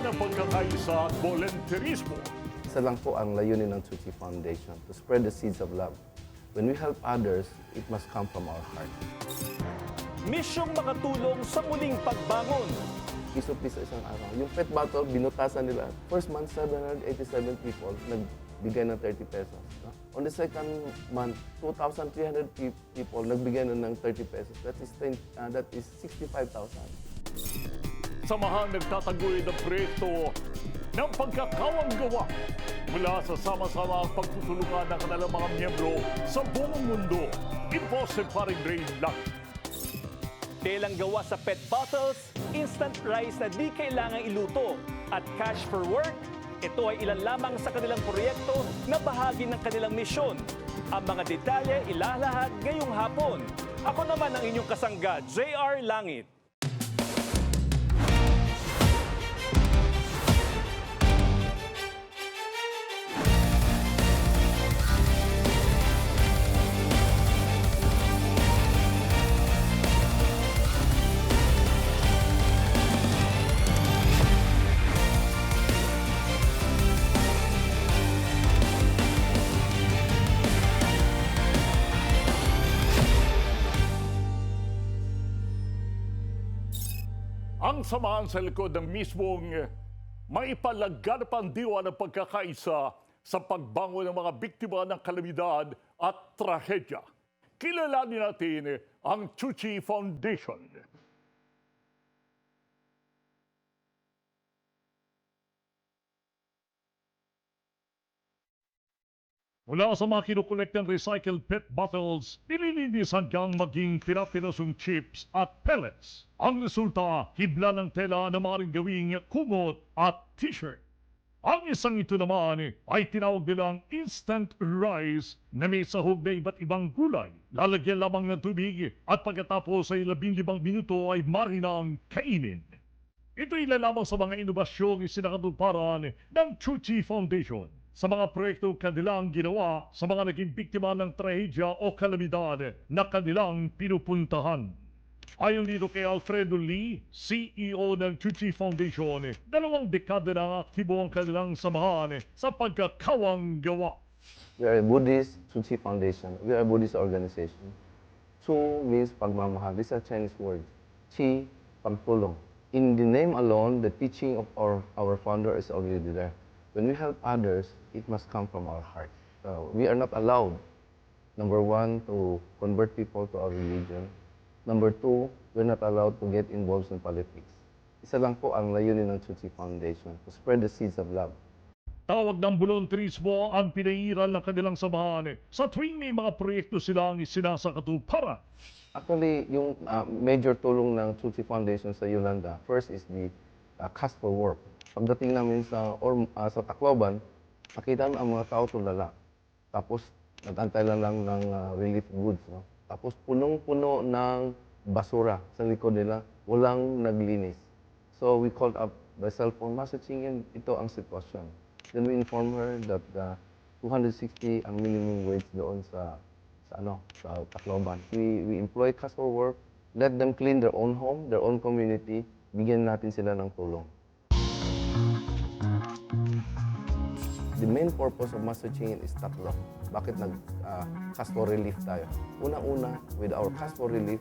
ng pagkakaisa at volunteerismo. Isa lang po ang layunin ng Tzu Chi Foundation, to spread the seeds of love. When we help others, it must come from our heart. Misyong makatulong sa muling pagbangon. Piso-piso isang araw. Yung pet bottle, binutasan nila. First month, 787 people nagbigay ng 30 pesos. No? On the second month, 2,300 people nagbigay na ng 30 pesos. That is 65,000. Samahang nagtataguyod ng proyekto ng pagkakawang gawa mula sa sama-sama ang pagtutulungan ng kanilang mga miyembro sa buong mundo. Info si Paring Ray lang. Telang gawa sa pet bottles, instant rice na di kailangang iluto, at cash for work, ito ay ilan lamang sa kanilang proyekto na bahagi ng kanilang misyon. Ang mga detalye ilalahad ngayong hapon. Ako naman ang inyong kasangga, JR Langit. Ang samahan sa likod ng mismong maipalaganap ang diwa ng pagkakaisa sa pagbangon ng mga biktima ng kalamidad at trahedya. Kilalanin natin ang Tzu Chi Foundation. Mula sa mga kinukolekt ng recycled PET bottles, nililinis hanggang maging pira-pirasong chips at pellets. Ang resulta, hibla ng tela na maaaring gawing kumot at t-shirt. Ang isang ito naman ay tinawag nilang instant rice na may sahog na iba't ibang gulay. Lalagyan lamang ng tubig at pagkatapos ay 15 minuto ay marinang kainin. Ito'y ilan lamang sa mga inobasyong isinakatuparan ng Tzu Chi Foundation sa mga proyektong kanilang ginawa sa mga naging biktima ng trahedya o kalamidad na kanilang pinupuntahan. Ayon dito kay Alfredo Lee, CEO ng Tzu Chi Foundation, 2 dekada na aktibo ang kanilang samahan sa pagkakawang gawa. We are a Buddhist Tzu Chi Foundation. We are a Buddhist organization. Tzu means pagmamahal. This is a Chinese word. Chi, pagtulong. In the name alone, the teaching of our founder is already there. When we help others, it must come from our heart. We are not allowed, number one, to convert people to our religion. Number two, we're not allowed to get involved in politics. Isa lang po ang layunin ng Tzu Chi Foundation, to spread the seeds of love. Tawag ng volunteerismo ang pinairal ng kanilang samahan sa tuwing may mga proyekto silang isinasakatuparan. Actually, yung major tulong ng Tzu Chi Foundation sa Yolanda, first is the Cast for Work. Pagdating namin sa Tacloban, nakita ang mga tao tulala. Tapos, nag-antay lang ng relief goods. No? Tapos, punong-puno ng basura sa likod nila. Walang naglinis. So, we called up by cellphone messaging and ito ang sitwasyon. Then we informed her that 260 ang minimum wage doon sa Tacloban. We employ Cast for Work, let them clean their own home, their own community, bigyan natin sila ng tulong. The main purpose of messaging is tatlo. Bakit nag-Cast for Relief tayo? Una-una, with our Cast for Relief,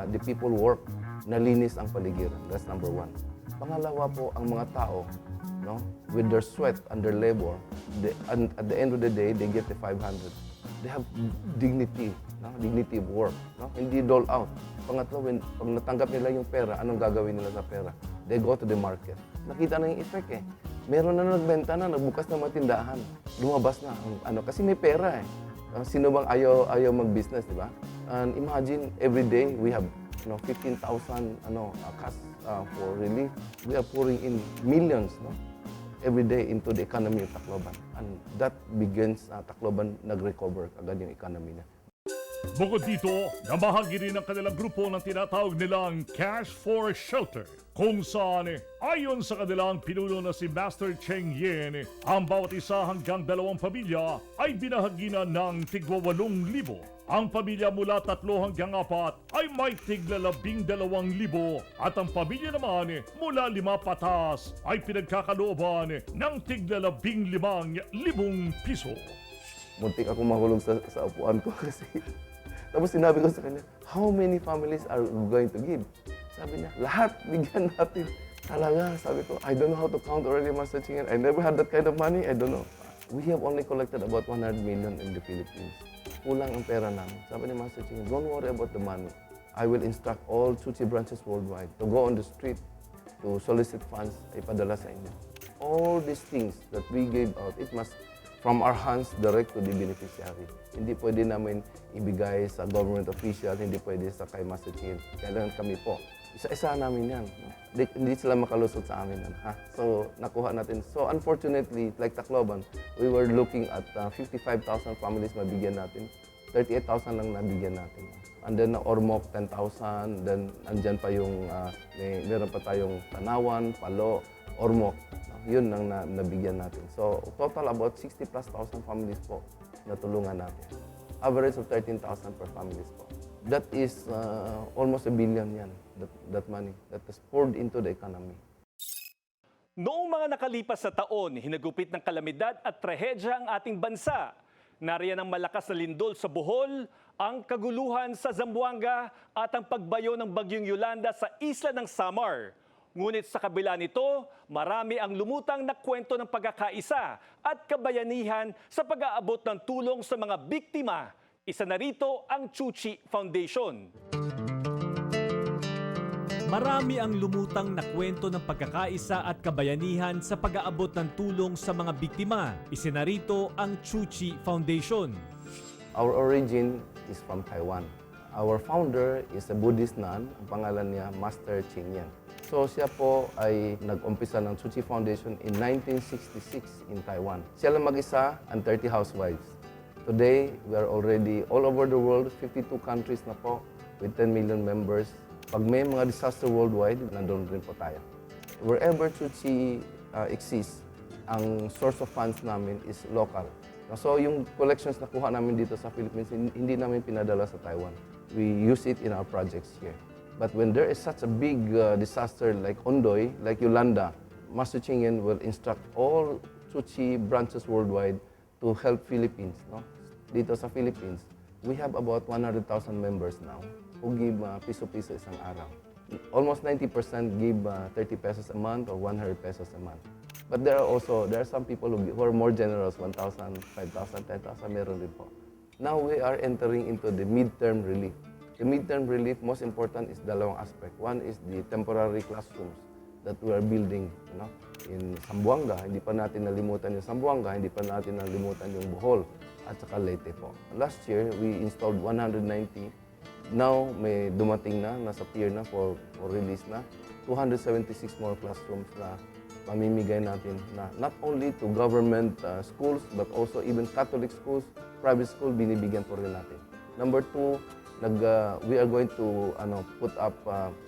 the people work, nalinis ang paligiran. That's number one. Pangalawa po, ang mga tao, no, with their sweat and their labor, and at the end of the day, they get the 500. They have dignity, no? Dignity of work. No? Hindi dole out. Pangatlo, pag natanggap nila yung pera, anong gagawin nila sa pera? They go to the market. Nakita na yung effect eh. Meron na nagbenta na, nagbukas ng mga tindahan. Lumabas na. Kasi may pera eh. Sino bang ayaw mag-business, di ba? And imagine, every day, we have 15,000 cash for relief. We are pouring in millions, no? Every day into the economy of Tacloban. And that begins, Tacloban nag-recover agad yung economy niya. Bukod dito, namahagi rin ang kanilang grupo ng tinatawag nilang Cash for Shelter, kung saan ayon sa kanilang pinuno na si Master Cheng Yen, ang bawat isa hanggang 2 pamilya ay binahagi na ng tigwa 8,000 Ang pamilya mula 3 hanggang 4 ay may tigla 12,000 at ang pamilya naman mula 5 patas ay pinagkakalooban ng tigla 15,000 piso. Muntik ako mahulog sa upuan ko kasi. Tapos sinabi ko sa kanya, how many families are we going to give? Sabi niya, lahat, bigyan natin. Talaga, sabi ko, I don't know how to count already, Master Ching. I never had that kind of money, I don't know. We have only collected about 100 million in the Philippines. Kulang ang pera namin. Sabi ni Master Ching, don't worry about the money. I will instruct all Chuchi branches worldwide to go on the street to solicit funds, ipadala sa inyo. All these things that we gave out, it must from our hands direct to the beneficiary. Hindi pwede namin ibigay sa government official, hindi pwede sa kay Master Ching. Kailangan kami po. Isa-isa namin yan. Hindi sila makalusot sa amin. Ha? So, nakuha natin. So, unfortunately, like Tacloban, we were looking at 55,000 families mabigyan natin. 38,000 lang nabigyan natin. And then, Ormoc, 10,000. Then, andyan pa yung, meron pa tayong Tanawan, Palo, Ormoc. Yun ang nabigyan natin. So, total about 60 plus thousand families po na tulungan natin. Average of 13,000 per families po. That is almost $1 billion yan, that money that is poured into the economy. Noong mga nakalipas na taon, hinagupit ng kalamidad at trahedya ang ating bansa. Nariyan ang malakas na lindol sa Bohol, ang kaguluhan sa Zamboanga at ang pagbayo ng Bagyong Yolanda sa isla ng Samar. Ngunit sa kabila nito, marami ang lumutang na kwento ng pagkakaisa at kabayanihan sa pag-aabot ng tulong sa mga biktima. Isa na rito ang Chuchi Foundation. Marami ang lumutang na kwento ng pagkakaisa at kabayanihan sa pag-aabot ng tulong sa mga biktima. Isa na rito ang Chuchi Foundation. Our origin is from Taiwan. Our founder is a Buddhist nun. Ang pangalan niya, Master Ching Yen. So siya po ay nag-umpisa ng Chuchi Foundation in 1966 in Taiwan. Siya lang mag-isa and 30 housewives. Today, we are already all over the world, 52 countries na po with 10 million members. Pag may mga disaster worldwide, nandun rin po tayo. Wherever Chuchi exists, ang source of funds namin is local. So yung collections na kuha namin dito sa Philippines, hindi namin pinadala sa Taiwan. We use it in our projects here. But when there is such a big disaster like Ondoy, like Yolanda, Master Ching Yen will instruct all Chuchi branches worldwide to help Philippines. No? Dito sa Philippines, we have about 100,000 members now who give piso-piso isang araw. Almost 90% give 30 pesos a month or 100 pesos a month. But there are some people who are more generous, 1,000, 5,000, 10,000, meron din po. Now we are entering into the midterm relief. The midterm relief, most important is dalawang aspect. One is the temporary classrooms that we are building, in Zamboanga. Hindi pa natin nalimutan yung Zamboanga, hindi pa natin nalimutan yung Bohol at saka Leyte po. Last year, we installed 190. Now, may dumating na, nasa tier na for release na. 276 more classrooms na pamimigay natin na not only to government schools, but also even Catholic schools, private school, binibigyan po rin natin. Number two, we are going to put up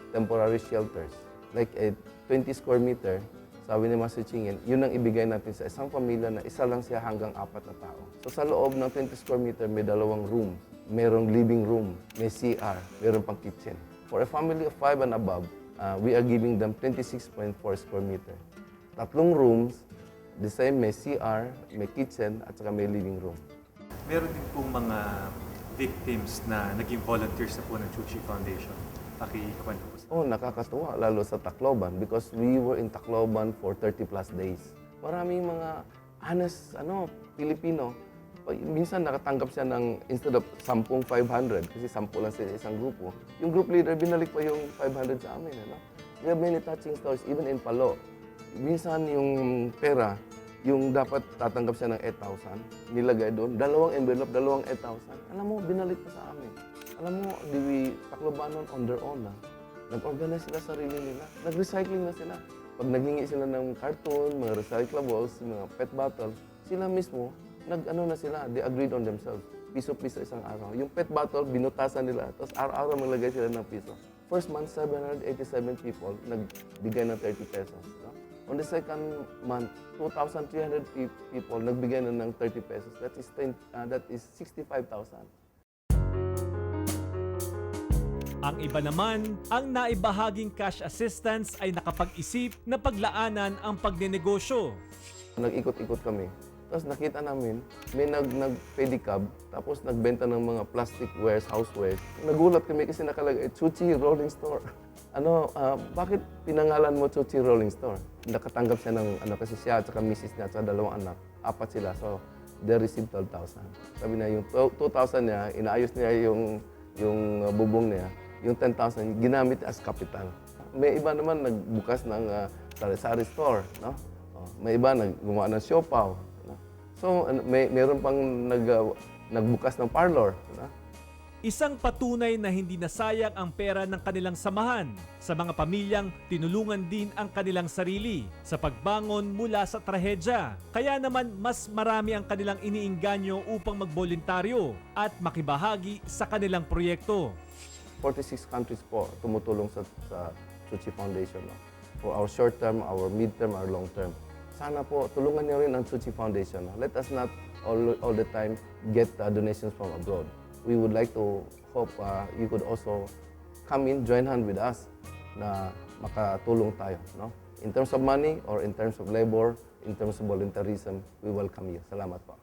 temporary shelters. Like a 20 square meter, sabi ni Master Ching Yen, yun ang ibigay natin sa isang pamilya na isa lang siya hanggang 4 na tao. So sa loob ng 20 square meter, may 2 room, mayroong living room, may CR, mayroong pang kitchen. For a family of 5 and above, we are giving them 26.4 square meter. 3 rooms, the same, may CR, may kitchen, at saka may living room. Meron din pong mga victims na naging volunteers na po ng Chuchi Foundation. Pakikwento po sa Nakakatuwa, lalo sa Tacloban because we were in Tacloban for 30 plus days. Maraming mga honest Pilipino. Minsan nakatanggap siya ng, instead of 10, 500, kasi 10 lang sa isang grupo. Yung group leader, binalik pa yung 500 sa amin. We have many touching stories, even in Palo. Minsan yung pera, yung dapat tatanggap siya ng 8,000, nilagay doon, 2 envelope, 8,000. Alam mo, binalik pa sa amin. Alam mo, Taclobanon on their own nag-organize sila sarili nila. Nag-recycling na sila. Pag naghingi sila ng carton, mga recyclables, mga pet bottle, sila mismo, na sila, they agreed on themselves. Piso-piso isang araw. Yung pet bottle, binutasan nila. Tapos araw-araw maglagay sila ng piso. First month, 787 people nagbigay ng 30 pesos. On the second month, 2,300 people nagbigay na ng 30 pesos. That is 65,000. Ang iba naman, ang naibahaging cash assistance ay nakapag-isip na paglaanan ang pagnenegosyo. Nag-ikot-ikot kami. Tapos nakita namin, may nag-pedicab, tapos nagbenta ng mga plastic wares, housewares. Nagulat kami kasi nakalagay, Chuchi Rolling Store. Bakit pinangalan mo Chuchi Rolling Store? Nakatanggap siya ng, kasi siya at saka misis niya at saka 2 anak, 4 sila. So, they received 12,000. Sabi niya, yung 2,000 niya, inaayos niya yung bubong niya. Yung 10,000, ginamit as capital. May iba naman nagbukas ng sari-sari store, no? May iba gumawa ng siopaw. No? So, meron pang nagbukas ng parlor. No? Isang patunay na hindi nasayang ang pera ng kanilang samahan sa mga pamilyang tinulungan din ang kanilang sarili sa pagbangon mula sa trahedya. Kaya naman mas marami ang kanilang iniingganyo upang magboluntaryo at makibahagi sa kanilang proyekto. 46 countries po tumutulong sa Chuchi Foundation. No? For our short term, our mid term, our long term. Sana po tulungan niyo rin ang Chuchi Foundation. No? Let us not all the time get donations from abroad. We would like to hope you could also come in, join hand with us na makatulong tayo. No? In terms of money or in terms of labor, in terms of volunteerism, we welcome you. Salamat po.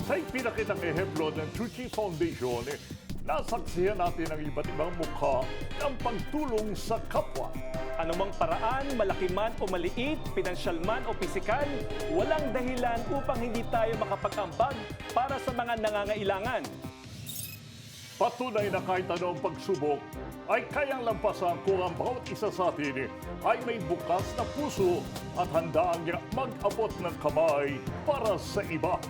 Sa ipinakitang ehemplo ng Chuchi Foundation, nasaksihan natin ang iba't ibang mukha ng pagtulong sa kapwa. Anumang paraan, malaki man o maliit, pinansyal man o pisikal, walang dahilan upang hindi tayo makapag-ambag para sa mga nangangailangan. Patunay na kahit anong pagsubok ay kayang lampasan kung ang bawat isa sa atin ay may bukas na puso at handaang mag-abot ng kamay para sa iba.